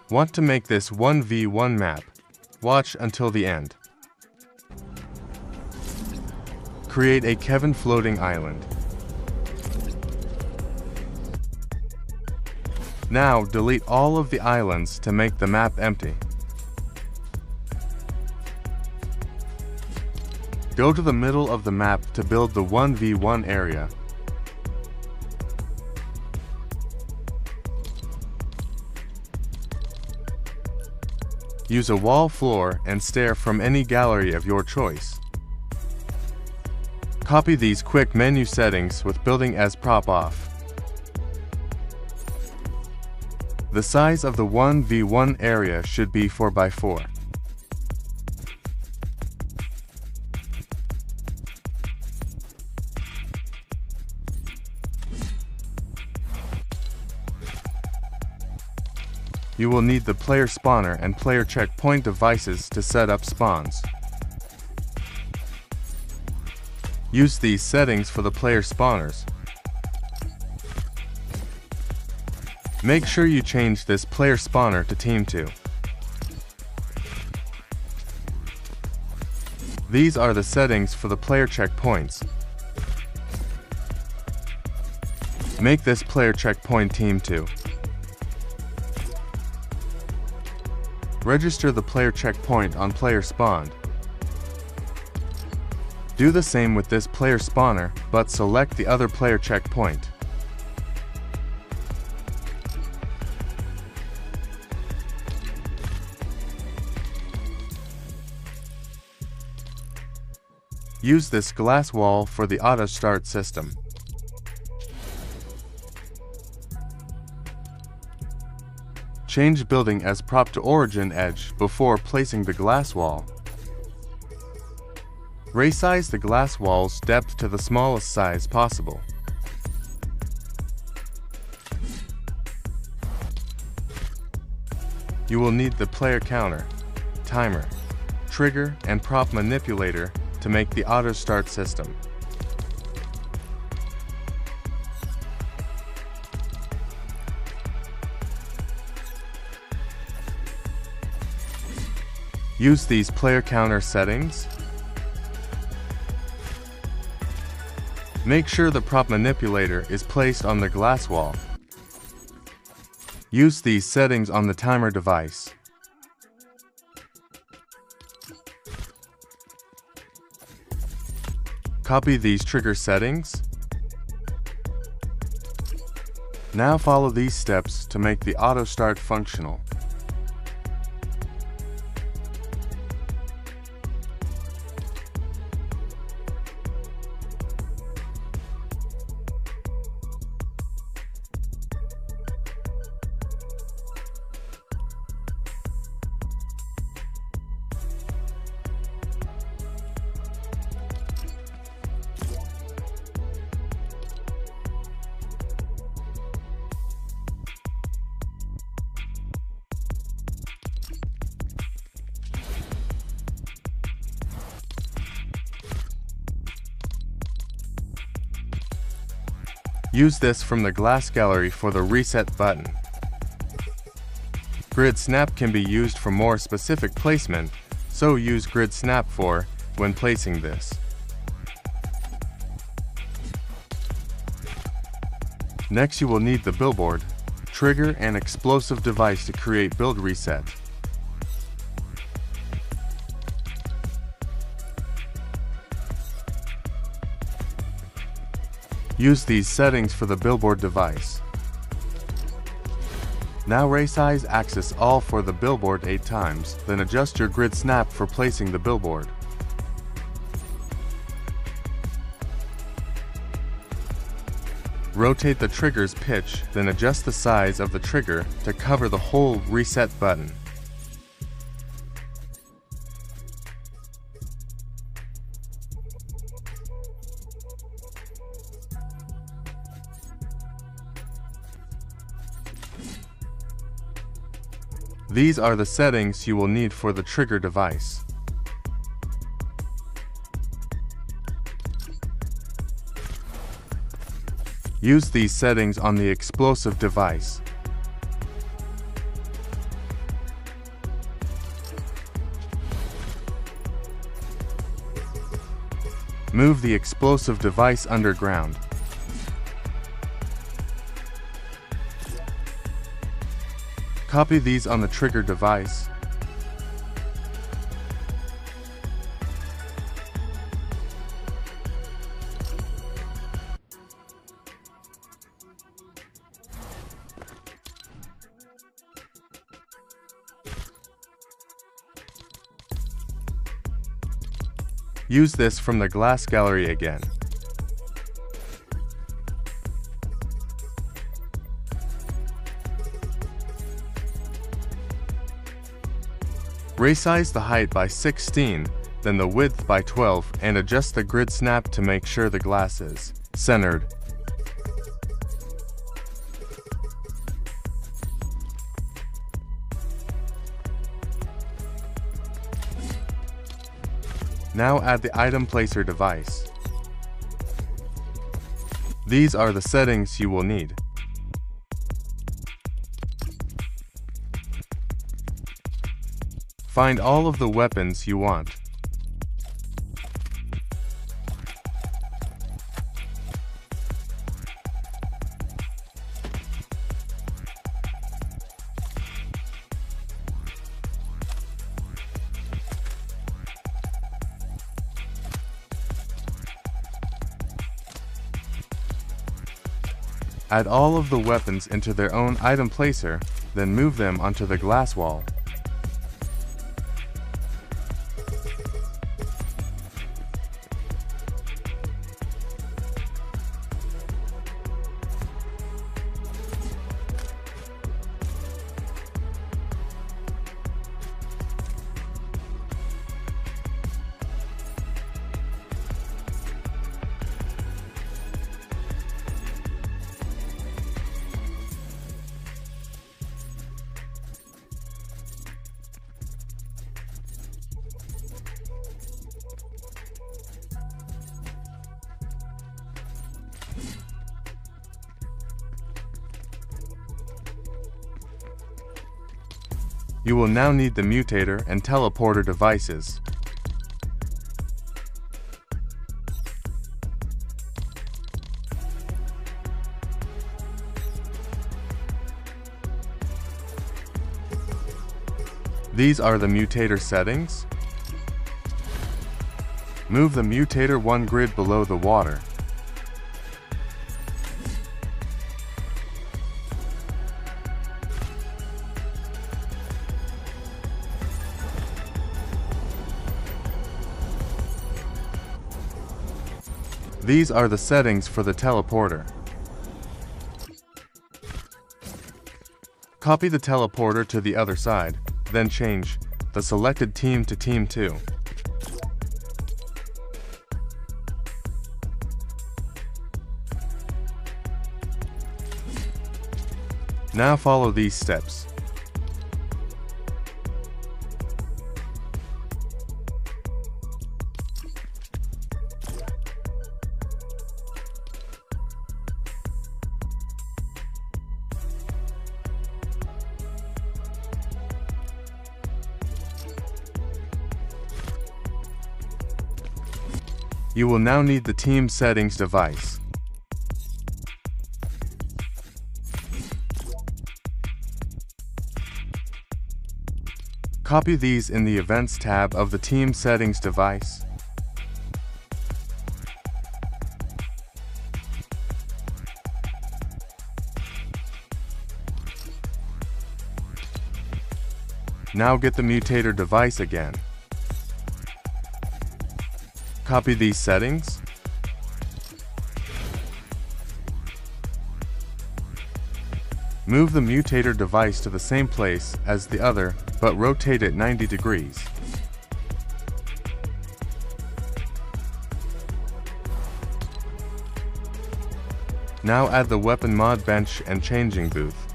Want to make this 1v1 map? Watch until the end. Create a Kevin floating island. Now delete all of the islands to make the map empty. Go to the middle of the map to build the 1v1 area. Use a wall floor and stair from any gallery of your choice. Copy these quick menu settings with building as prop off. The size of the 1v1 area should be 4x4. You will need the player spawner and player checkpoint devices to set up spawns. Use these settings for the player spawners. Make sure you change this player spawner to Team 2. These are the settings for the player checkpoints. Make this player checkpoint Team 2. Register the player checkpoint on player spawned. Do the same with this player spawner, but select the other player checkpoint. Use this glass wall for the auto start system. Change building as prop to origin edge before placing the glass wall. Resize the glass wall's depth to the smallest size possible. You will need the player counter, timer, trigger, and prop manipulator to make the auto start system. Use these player counter settings. Make sure the prop manipulator is placed on the glass wall. Use these settings on the timer device. Copy these trigger settings. Now follow these steps to make the auto start functional. Use this from the glass gallery for the reset button. Grid snap can be used for more specific placement, so use grid snap for when placing this. Next, you will need the billboard, trigger, and explosive device to create build reset. Use these settings for the billboard device. Now resize axis all for the billboard 8 times, then adjust your grid snap for placing the billboard. Rotate the trigger's pitch, then adjust the size of the trigger to cover the whole reset button. These are the settings you will need for the trigger device. Use these settings on the explosive device. Move the explosive device underground. Copy these on the trigger device. Use this from the glass gallery again. Resize the height by 16, then the width by 12, and adjust the grid snap to make sure the glass is centered. Now add the item placer device. These are the settings you will need. Find all of the weapons you want. Add all of the weapons into their own item placer, then move them onto the glass wall. You will now need the mutator and teleporter devices. These are the mutator settings. Move the mutator one grid below the water. These are the settings for the teleporter. Copy the teleporter to the other side, then change the selected team to Team 2. Now follow these steps. You will now need the team settings device. Copy these in the Events tab of the Team Settings device. Now get the mutator device again. Copy these settings. Move the mutator device to the same place as the other, but rotate it 90 degrees. Now add the weapon mod bench and changing booth.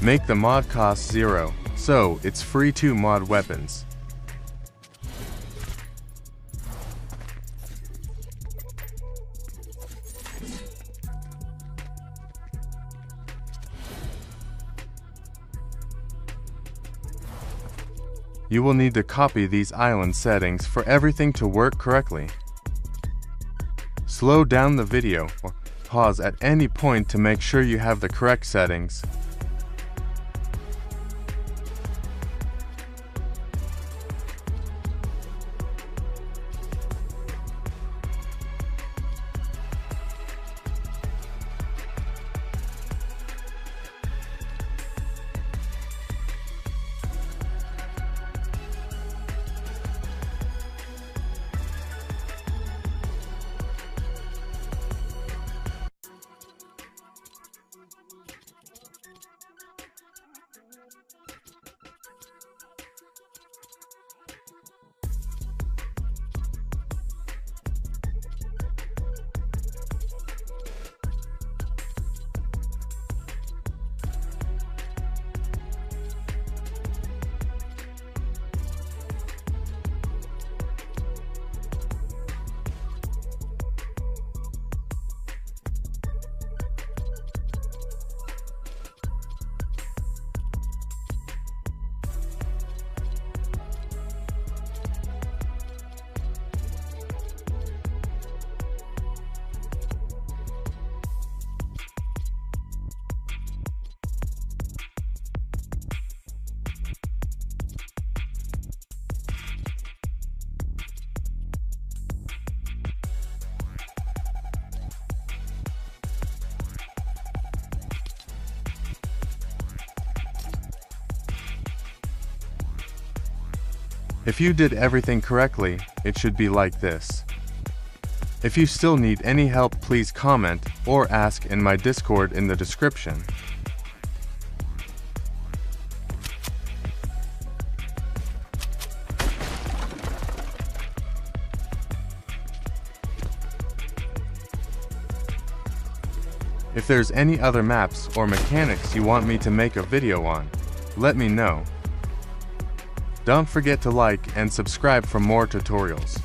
Make the mod cost 0, so it's free to mod weapons. you will need to copy these island settings for everything to work correctly. Slow down the video or pause at any point to make sure you have the correct settings. If you did everything correctly, it should be like this. If you still need any help, please comment or ask in my Discord in the description. If there's any other maps or mechanics you want me to make a video on, let me know. Don't forget to like and subscribe for more tutorials.